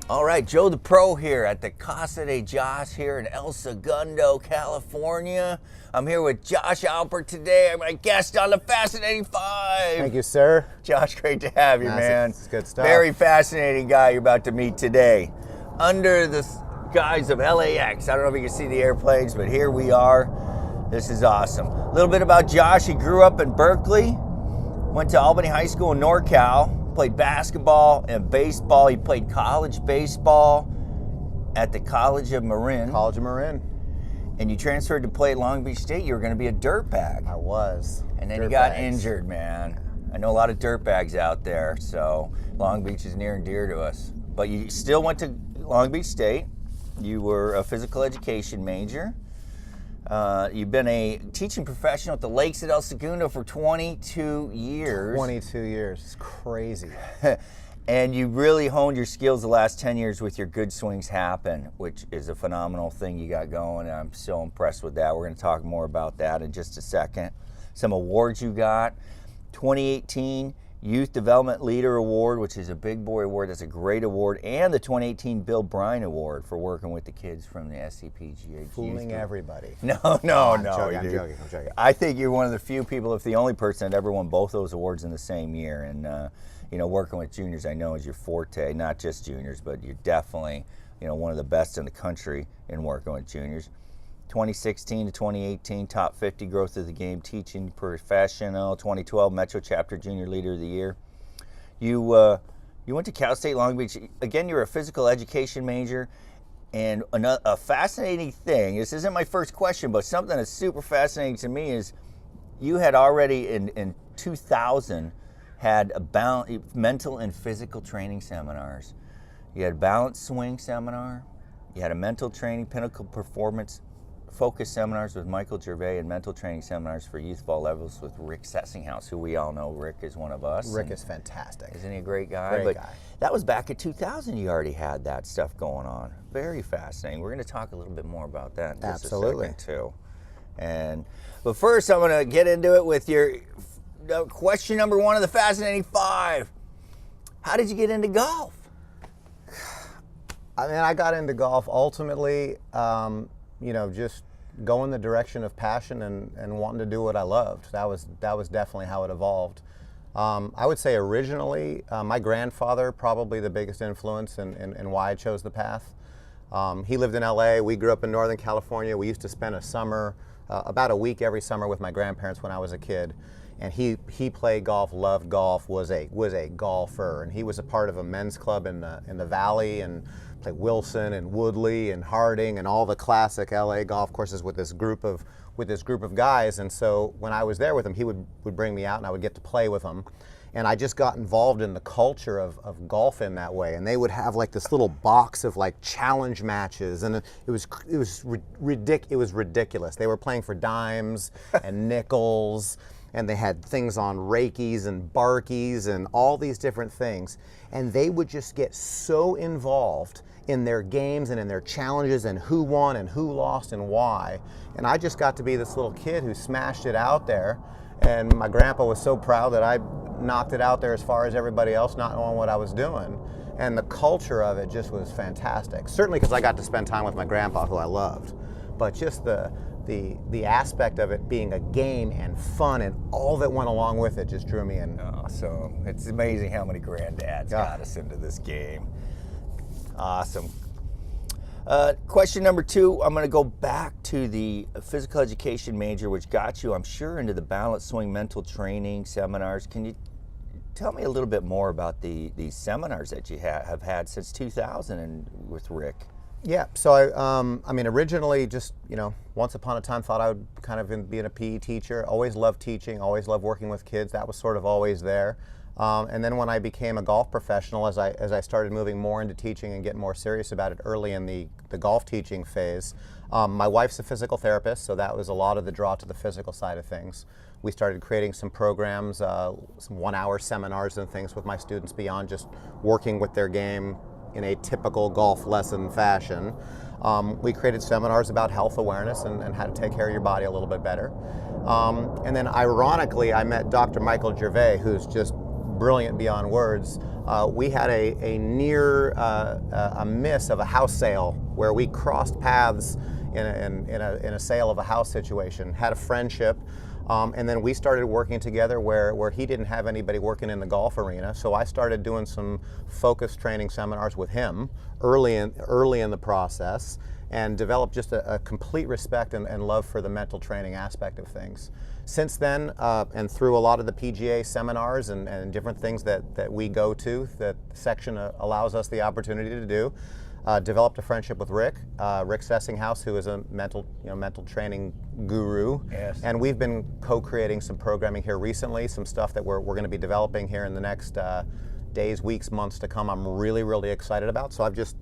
All right, Joe the Pro here at the Casa de Josh here in El Segundo, California. I'm here with Josh Alpert today. I'm my guest on the Fascinating Five. Thank you, sir. Josh, great to have you, man. It's good stuff. Very fascinating guy you're about to meet today. Under the guise of LAX, I don't know if you can see the airplanes, but here we are. This is awesome. A little bit about Josh. He grew up in Berkeley, went to Albany High School in NorCal, played basketball and baseball. He played college baseball at the College of Marin. College of Marin. And you transferred to play at Long Beach State. You were going to be a dirtbag. I was. And then you got injured, man. I know a lot of dirtbags out there, so Long Beach is near and dear to us. But you still went to Long Beach State. You were a physical education major. You've been a teaching professional at the Lakes at El Segundo for 22 years. 22 years. It's crazy. And you really honed your skills the last 10 years with your Good Swings Happen, which is a phenomenal thing you got going. And I'm so impressed with that. We're going to talk more about that in just a second. Some awards you got. 2018 Youth Development Leader Award, which is a big boy award. That's a great award. And the 2018 Bill Bryant Award for working with the kids from the SCPGA. Fooling everybody. No. I'm joking. I think you're one of the few people, if the only person that ever won both those awards in the same year. And, working with juniors, I know, is your forte. Not just juniors, but you're definitely, one of the best in the country in working with juniors. 2016 to 2018, top 50 growth of the game, teaching professional. 2012 Metro Chapter Junior Leader of the Year. You went to Cal State Long Beach. Again, you're a physical education major. And a fascinating thing, this isn't my first question, but something that's super fascinating to me is you had already in 2000 had mental and physical training seminars. You had a balanced swing seminar. You had a mental training, pinnacle performance focus seminars with Michael Gervais, and mental training seminars for youth ball levels with Rick Sessinghaus, who we all know. Rick is one of us. Rick is fantastic. Isn't he a great guy? Great guy. That was back in 2000. You already had that stuff going on. Very fascinating. We're going to talk a little bit more about that in just a second, too. But first, I'm going to get into it with your question number one of the Fascinating Five. How did you get into golf? I mean, I got into golf ultimately, just going the direction of passion and wanting to do what I loved. That was definitely how it evolved. I would say originally, my grandfather, probably the biggest influence in why I chose the path. He lived in LA. We grew up in Northern California. We used to spend a summer, about a week every summer with my grandparents when I was a kid. And he played golf, loved golf, was a golfer, and he was a part of a men's club in the Valley, and played Wilson and Woodley and Harding and all the classic LA golf courses with this group of guys. And so when I was there with him, he would bring me out, and I would get to play with him. And I just got involved in the culture of golf in that way. And they would have like this little box of like challenge matches, and it was ridiculous. They were playing for dimes and nickels. And they had things on Reikis and Barkeys and all these different things. And they would just get so involved in their games and in their challenges and who won and who lost and why. And I just got to be this little kid who smashed it out there. And my grandpa was so proud that I knocked it out there as far as everybody else, not knowing what I was doing. And the culture of it just was fantastic. Certainly because I got to spend time with my grandpa, who I loved. But just the aspect of it being a game and fun and all that went along with it just drew me in. Awesome. It's amazing how many granddads got us into this game. Awesome. Question number two, I'm going to go back to the physical education major, which got you, I'm sure, into the balance swing mental training seminars. Can you tell me a little bit more about the seminars that you have had since 2000 and with Rick? Yeah, so I mean, originally just, once upon a time thought I would kind of be a PE teacher. Always loved teaching, always loved working with kids. That was sort of always there. And then when I became a golf professional, as I started moving more into teaching and getting more serious about it early in the golf teaching phase, my wife's a physical therapist, so that was a lot of the draw to the physical side of things. We started creating some programs, some 1-hour seminars and things with my students beyond just working with their game in a typical golf lesson fashion. We created seminars about health awareness and how to take care of your body a little bit better. And then ironically, I met Dr. Michael Gervais, who's just brilliant beyond words. We had a near a miss of a house sale where we crossed paths in a sale of a house situation, had a friendship, and then we started working together where he didn't have anybody working in the golf arena. So I started doing some focus training seminars with him early in the process, and developed just a complete respect and love for the mental training aspect of things. Since then, and through a lot of the PGA seminars and different things that we go to, that the section allows us the opportunity to do, developed a friendship with Rick Sessinghaus, who is a mental training guru. Yes. And we've been co-creating some programming here recently, some stuff that we're going to be developing here in the next days, weeks, months to come. I'm really, really excited about. So I've just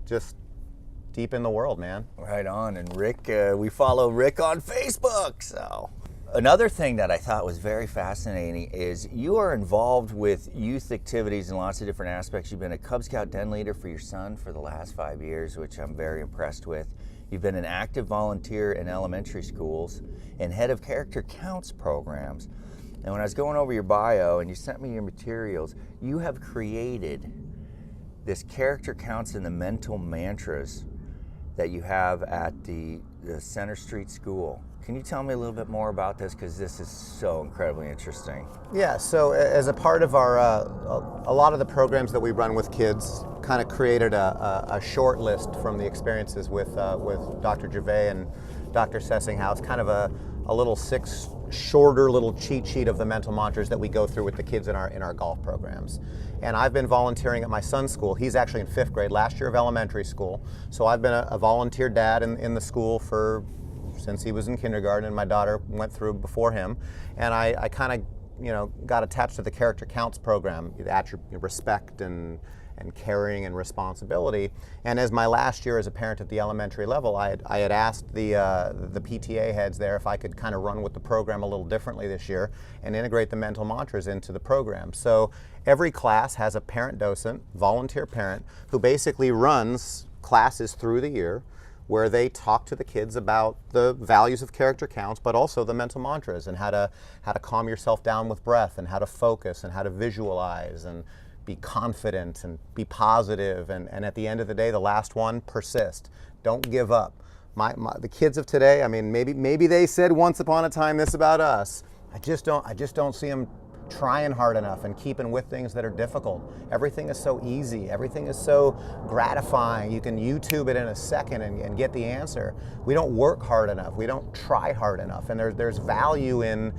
deep in the world, man. Right on. And Rick, we follow Rick on Facebook. So another thing that I thought was very fascinating is you are involved with youth activities in lots of different aspects. You've been a Cub Scout den leader for your son for the last 5 years, which I'm very impressed with. You've been an active volunteer in elementary schools and head of character counts programs. And when I was going over your bio and you sent me your materials, you have created this character counts and the mental mantras that you have at the Center Street School. Can you tell me a little bit more about this? Because this is so incredibly interesting. Yeah, so as a part of our, a lot of the programs that we run with kids, kind of created a short list from the experiences with Dr. Gervais and Dr. Sessinghaus, kind of a little shorter little cheat sheet of the mental mantras that we go through with the kids in our golf programs. And I've been volunteering at my son's school. He's actually in 5th grade, last year of elementary school. So I've been a volunteer dad in the school since he was in kindergarten, and my daughter went through before him. And I kind of got attached to the character counts program, respect and caring and responsibility. And as my last year as a parent at the elementary level, I had asked the PTA heads there if I could kind of run with the program a little differently this year and integrate the mental mantras into the program. So every class has a parent docent, volunteer parent, who basically runs classes through the year where they talk to the kids about the values of character counts, but also the mental mantras and how to calm yourself down with breath and how to focus and how to visualize and be confident and be positive, and at the end of the day, the last one, persist. Don't give up. The kids of today, I mean, maybe they said once upon a time this about us. I just don't see them trying hard enough and keeping with things that are difficult. Everything is so easy. Everything is so gratifying. You can YouTube it in a second and get the answer. We don't work hard enough. We don't try hard enough. And there's value in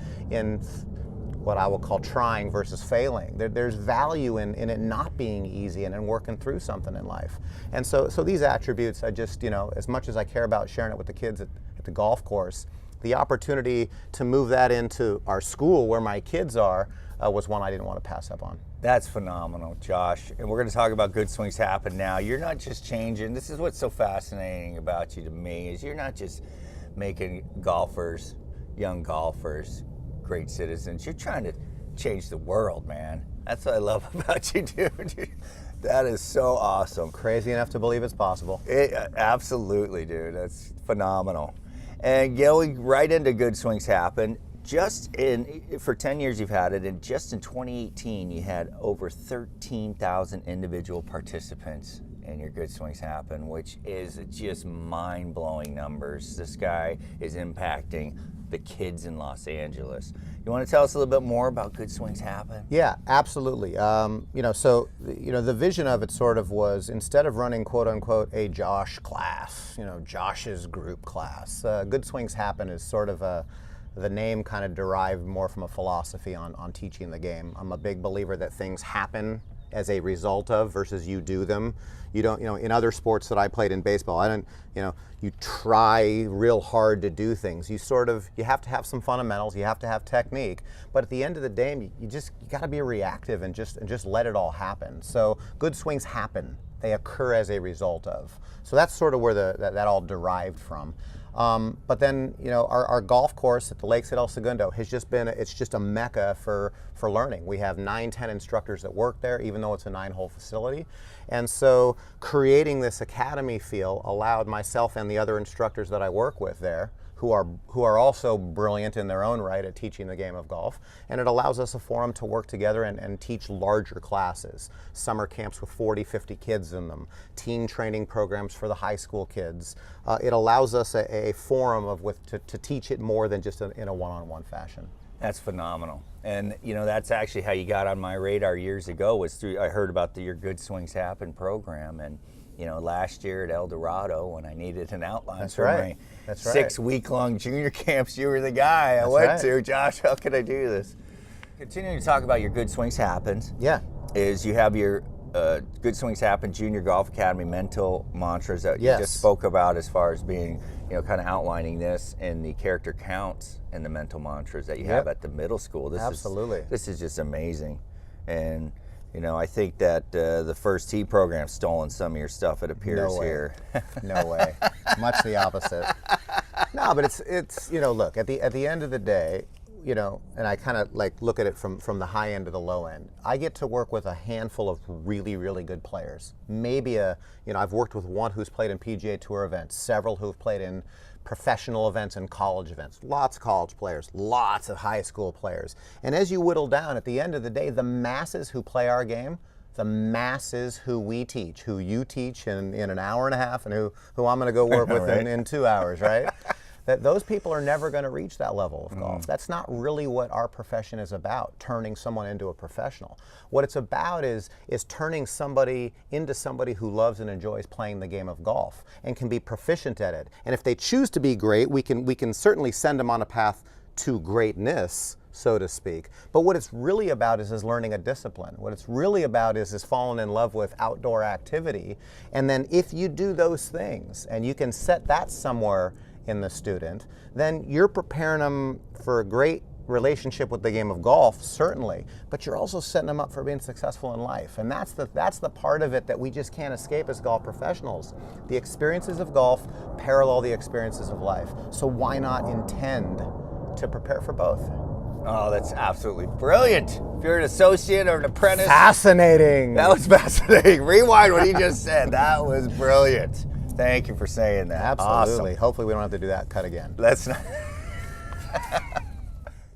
what I will call trying versus failing. There's value in it not being easy and in working through something in life. And so these attributes, I just, as much as I care about sharing it with the kids at the golf course, the opportunity to move that into our school where my kids are was one I didn't want to pass up on. That's phenomenal, Josh. And we're going to talk about Good Swings Happen now. You're not just changing. This is what's so fascinating about you to me, is you're not just making golfers, young golfers, great citizens. You're trying to change the world, man. That's what I love about you, dude. That is so awesome. Crazy enough to believe it's possible. Absolutely, dude. That's phenomenal. And going right into Good Swings Happen, for 10 years you've had it, and just in 2018 you had over 13,000 individual participants in your Good Swings Happen, which is just mind-blowing numbers. This guy is impacting the kids in Los Angeles. You want to tell us a little bit more about Good Swings Happen? Yeah, absolutely. The vision of it sort of was, instead of running quote unquote a Josh class, Josh's group class, Good Swings Happen is sort of the name kind of derived more from a philosophy on teaching the game. I'm a big believer that things happen as a result of versus you do them. You don't, in other sports that I played in baseball, you try real hard to do things. You have to have some fundamentals, you have to have technique, but at the end of the day, you got to be reactive and just let it all happen. So good swings happen. They occur as a result of. So that's sort of where that all derived from. But then, our golf course at the Lakes at El Segundo has it's just a mecca for learning. We have 9-10 instructors that work there, even though it's a 9-hole facility. And so creating this academy feel allowed myself and the other instructors that I work with there, who are also brilliant in their own right at teaching the game of golf, and it allows us a forum to work together and teach larger classes, summer camps with 40, 50 kids in them, teen training programs for the high school kids. It allows us a forum to teach it more than just in a one-on-one fashion. That's phenomenal. And you know, that's actually how you got on my radar years ago, was through, I heard about your Good Swings Happen program, and you know, last year at El Dorado, when I needed an outline for my 6-week-long junior camps, you were the guy I went to. Josh, how can I do this? Continuing to talk about your Good Swings Happen. Yeah. Is you have your Good Swings Happen Junior Golf Academy mental mantras that you just spoke about, as far as being, you know, kind of outlining this, and the character counts and the mental mantras that you have at the middle school. This is just amazing. And you know, I think that the First Tee program's stolen some of your stuff, it appears here. No way. Much the opposite. No, but it's you know, look, at the end of the day, you know, and I kind of like look at it from the high end to the low end. I get to work with a handful of really, really good players. Maybe you know, I've worked with one who's played in PGA Tour events, several who've played in professional events and college events, lots of college players, lots of high school players. And as you whittle down, at the end of the day, the masses who play our game, the masses who we teach, who you teach in an hour and a half, and who I'm going to go work with in 2 hours, right? That those people are never going to reach that level of golf. That's not really what our profession is about, turning someone into a professional. What it's about is turning somebody into somebody who loves and enjoys playing the game of golf and can be proficient at it. And if they choose to be great, we can certainly send them on a path to greatness, so to speak. But what it's really about is learning a discipline. What it's really about is falling in love with outdoor activity. And then if you do those things and you can set that somewhere in the student, then you're preparing them for a great relationship with the game of golf, certainly, but you're also setting them up for being successful in life. And that's the part of it that we just can't escape as golf professionals. The experiences of golf parallel the experiences of life. So why not intend to prepare for both? Oh, that's absolutely brilliant. If you're an associate or an apprentice. Fascinating. That was fascinating. Rewind what he just said. That was brilliant. Thank you for saying that. Absolutely. Awesome. Hopefully we don't have to do that cut again. That's not.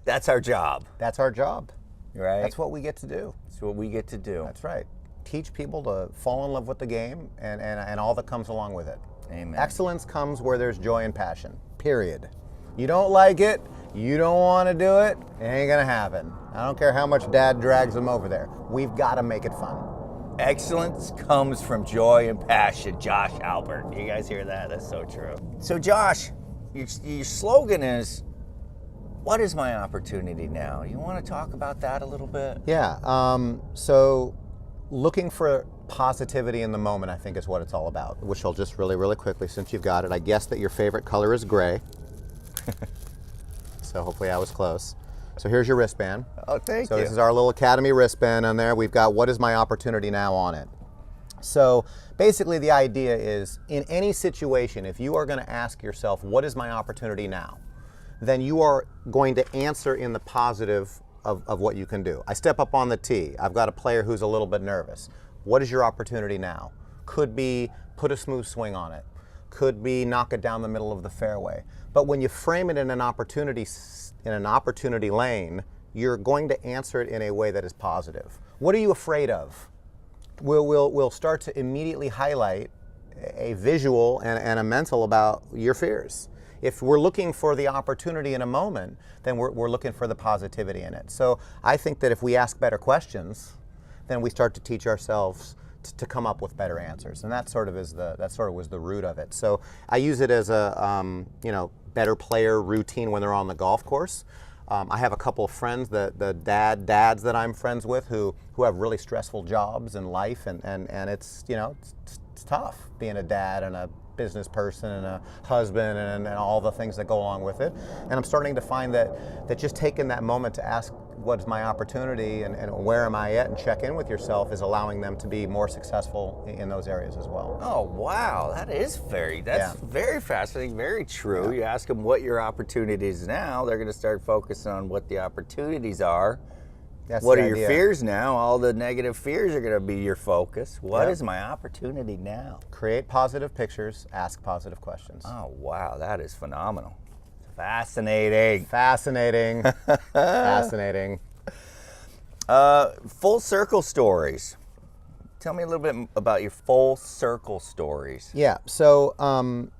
That's our job. That's our job. Right? That's what we get to do. That's what we get to do. That's right. Teach people to fall in love with the game and all that comes along with it. Amen. Excellence comes where there's joy and passion. Period. You don't like it, you don't want to do it, it ain't gonna happen. I don't care how much Dad drags them over there. We've got to make it fun. Excellence comes from joy and passion. Josh Alpert. You guys hear that? That's so true. So Josh, your slogan is, what is my opportunity now? You want to talk about that a little bit? Yeah, so looking for positivity in the moment, I think, is what it's all about, which I'll just really quickly, since you've got it. I guess that your favorite color is gray. So hopefully I was close. So here's your wristband. Oh, thank you. So this is our little Academy wristband on there. We've got what is my opportunity now on it. So basically the idea is, in any situation, if you are going to ask yourself, what is my opportunity now? Then you are going to answer in the positive of what you can do. I step up on the tee. I've got a player who's a little bit nervous. What is your opportunity now? Could be put a smooth swing on it. Could be knock it down the middle of the fairway. But when you frame it in an opportunity lane, you're going to answer it in a way that is positive. What are you afraid of? We'll start to immediately highlight a visual and a mental about your fears. If we're looking for the opportunity in a moment, then we're looking for the positivity in it. So I think that if we ask better questions, then we start to teach ourselves to come up with better answers, and that sort of was the root of it. So I use it as a better player routine when they're on the golf course. I have a couple of friends, the dads that I'm friends with, who have really stressful jobs in life, and it's it's tough being a dad and a business person and a husband and all the things that go along with it. And I'm starting to find that just taking that moment to ask what's my opportunity and where am I at and check in with yourself is allowing them to be more successful in those areas as well. Oh, wow. That's very fascinating, very true. Yeah. You ask them what your opportunity is now, they're going to start focusing on what the opportunities are. What are your fears now? All the negative fears are going to be your focus. What is my opportunity now? Create positive pictures, ask positive questions. Oh, wow. That is phenomenal. Fascinating. Fascinating. Fascinating. Full circle stories. Tell me a little bit about your full circle stories. Yeah, so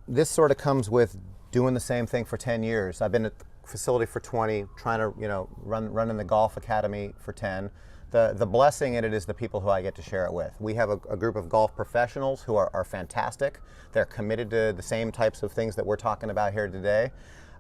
this sort of comes with doing the same thing for 10 years. I've been at the facility for 20, trying to running the golf academy for 10. The blessing in it is the people who I get to share it with. We have a group of golf professionals who are fantastic. They're committed to the same types of things that we're talking about here today.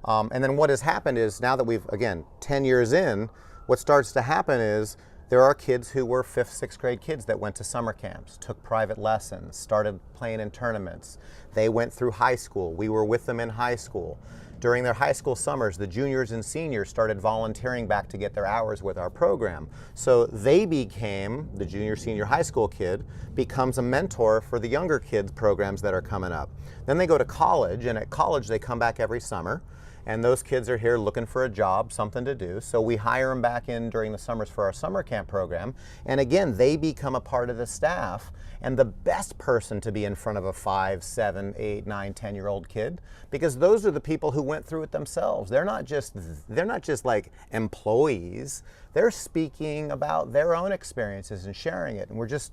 And then what has happened is, now that we've, again, 10 years in, what starts to happen is there are kids who were 5th, 6th grade kids that went to summer camps, took private lessons, started playing in tournaments. They went through high school. We were with them in high school. During their high school summers, the juniors and seniors started volunteering back to get their hours with our program. So they became, the junior, senior, high school kid becomes a mentor for the younger kids programs that are coming up. Then they go to college, and at college they come back every summer. And those kids are here looking for a job, something to do. So we hire them back in during the summers for our summer camp program. And again, they become a part of the staff. And the best person to be in front of a 5, 7, 8, 9, 10-year-old kid, because those are the people who went through it themselves. They're not just like employees. They're speaking about their own experiences and sharing it. And we're just,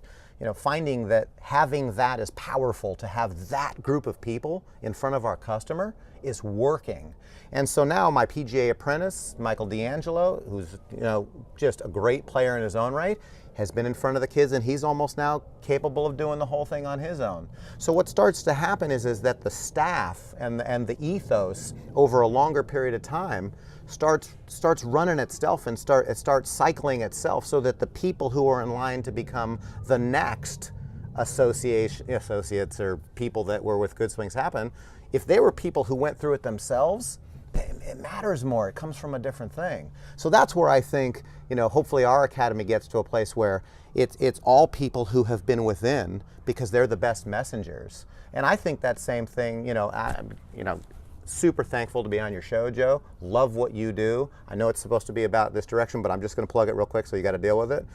finding that having that is powerful, to have that group of people in front of our customer is working. And so now my PGA apprentice, Michael D'Angelo, who's just a great player in his own right, has been in front of the kids, and he's almost now capable of doing the whole thing on his own. So what starts to happen is that the staff and the ethos over a longer period of time starts running itself, and it starts cycling itself, so that the people who are in line to become the next associates or people that were with Good Swings Happen, if they were people who went through it themselves, it matters more. It comes from a different thing. So that's where I think, hopefully our academy gets to a place where it's all people who have been within, because they're the best messengers. And I think that same thing, super thankful to be on your show, Joe. Love what you do. I know it's supposed to be about this direction, but I'm just going to plug it real quick, so you got to deal with it.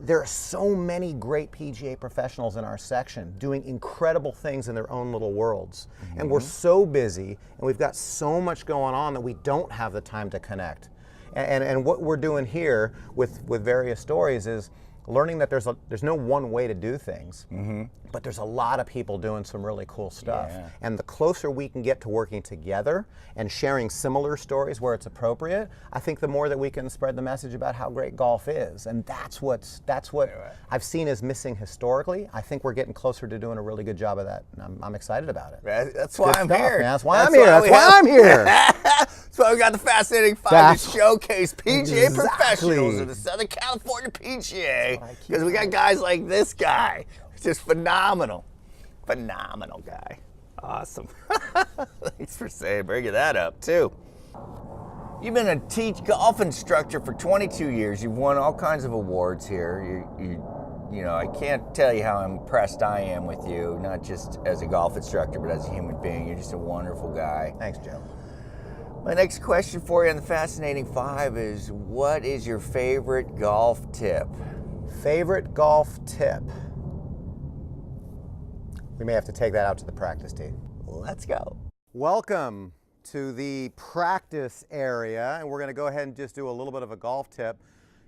There are so many great PGA professionals in our section doing incredible things in their own little worlds. Mm-hmm. And we're so busy, and we've got so much going on that we don't have the time to connect. And what we're doing here with various stories is learning that there's no one way to do things, mm-hmm. but there's a lot of people doing some really cool stuff. Yeah. And the closer we can get to working together and sharing similar stories where it's appropriate, I think the more that we can spread the message about how great golf is. And that's what I've seen is missing historically. I think we're getting closer to doing a really good job of that, and I'm excited about it. That's why I'm here. That's why I'm here. That's why I'm here. That's why we got the Fascinating Five to showcase PGA professionals in the Southern California PGA. Because we got guys like this guy. Just phenomenal. Phenomenal guy. Awesome. Thanks for bringing that up, too. You've been a golf instructor for 22 years. You've won all kinds of awards here. I can't tell you how impressed I am with you, not just as a golf instructor, but as a human being. You're just a wonderful guy. Thanks, Joe. My next question for you on the Fascinating Five is, what is your favorite golf tip? Favorite golf tip? We may have to take that out to the practice tee. Let's go. Welcome to the practice area, and we're going to go ahead and just do a little bit of a golf tip.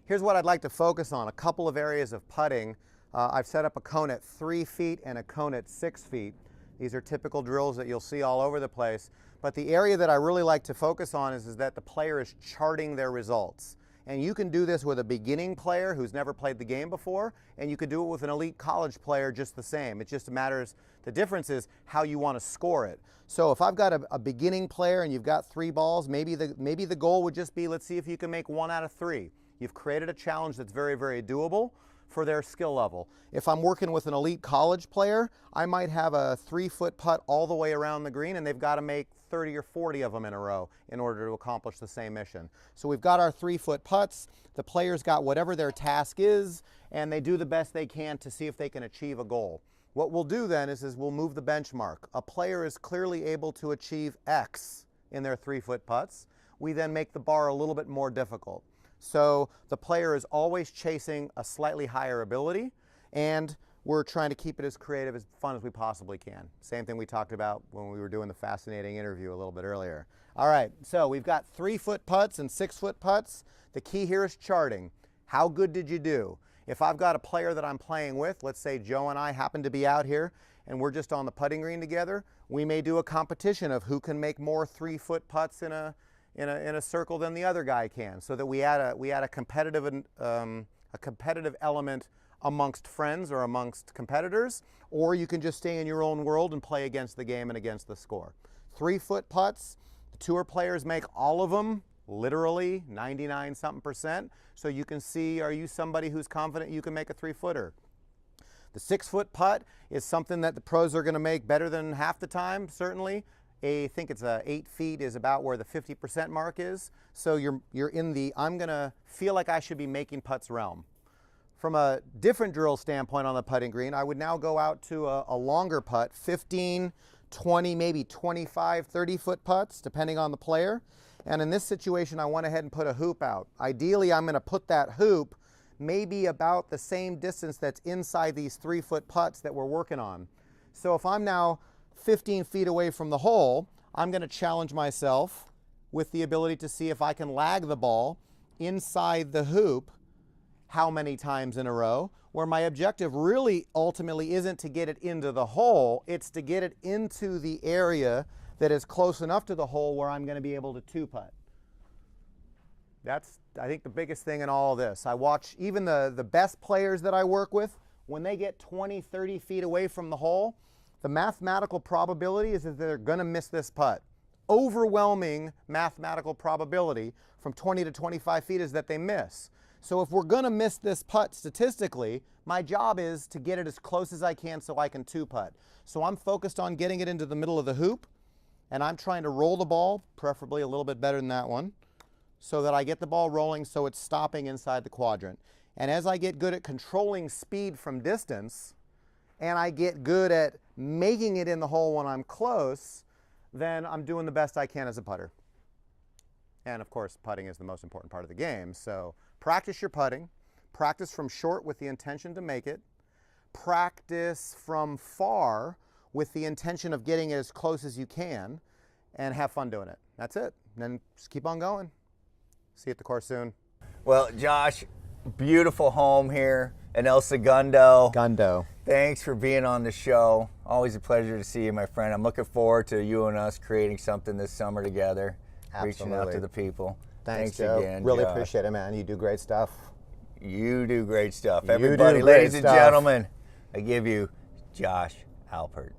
Here's what I'd like to focus on, a couple of areas of putting. I've set up a cone at 3 feet and a cone at 6 feet. These are typical drills that you'll see all over the place. But the area that I really like to focus on is that the player is charting their results. And you can do this with a beginning player who's never played the game before, and you could do it with an elite college player just the same. It just matters, the difference is how you want to score it. So if I've got a beginning player and you've got 3 balls, maybe the goal would just be, let's see if you can make 1 out of 3. You've created a challenge that's very, very doable for their skill level. If I'm working with an elite college player, I might have a 3-foot putt all the way around the green, and they've got to make 30 or 40 of them in a row in order to accomplish the same mission. So we've got our 3-foot putts, the player's got whatever their task is, and they do the best they can to see if they can achieve a goal. What we'll do then is we'll move the benchmark. A player is clearly able to achieve X in their 3-foot putts. We then make the bar a little bit more difficult. So the player is always chasing a slightly higher ability, and we're trying to keep it as creative, as fun as we possibly can. Same thing we talked about when we were doing the fascinating interview a little bit earlier. All right, so we've got 3-foot putts and 6-foot putts. The key here is charting. How good did you do? If I've got a player that I'm playing with, let's say Joe and I happen to be out here and we're just on the putting green together, we may do a competition of who can make more 3-foot putts in a circle than the other guy can, so that we add a competitive element amongst friends or amongst competitors, or you can just stay in your own world and play against the game and against the score. 3-foot putts, the tour players make all of them, literally 99-something%. So you can see, are you somebody who's confident you can make a 3-footer? The 6-foot putt is something that the pros are going to make better than half the time, certainly. I think it's 8 feet is about where the 50% mark is. So you're in the, I'm going to feel like I should be making putts realm. From a different drill standpoint on the putting green, I would now go out to a longer putt, 15, 20, maybe 25, 30-foot putts, depending on the player. And in this situation, I went ahead and put a hoop out. Ideally, I'm going to put that hoop maybe about the same distance that's inside these 3-foot putts that we're working on. So if I'm now 15 feet away from the hole, I'm going to challenge myself with the ability to see if I can lag the ball inside the hoop how many times in a row, where my objective really ultimately isn't to get it into the hole, it's to get it into the area that is close enough to the hole where I'm going to be able to 2-putt. That's, I think, the biggest thing in all of this. I watch even the best players that I work with, when they get 20, 30 feet away from the hole, the mathematical probability is that they're going to miss this putt. Overwhelming mathematical probability from 20 to 25 feet is that they miss. So if we're going to miss this putt statistically, my job is to get it as close as I can so I can 2-putt. So I'm focused on getting it into the middle of the hoop, and I'm trying to roll the ball, preferably a little bit better than that one, so that I get the ball rolling so it's stopping inside the quadrant. And as I get good at controlling speed from distance, and I get good at making it in the hole when I'm close, then I'm doing the best I can as a putter. And of course, putting is the most important part of the game. So practice your putting, practice from short with the intention to make it, practice from far with the intention of getting it as close as you can, and have fun doing it. That's it. And then just keep on going. See you at the course soon. Well, Josh, beautiful home here in El Segundo. Gundo. Thanks for being on the show. Always a pleasure to see you, my friend. I'm looking forward to you and us creating something this summer together. Absolutely. Reaching out to the people. Thanks Joe. Again, really Josh. appreciate it, man. You do great stuff. You do great stuff. You Everybody, do great ladies and stuff. gentlemen, I give you Josh Alpert.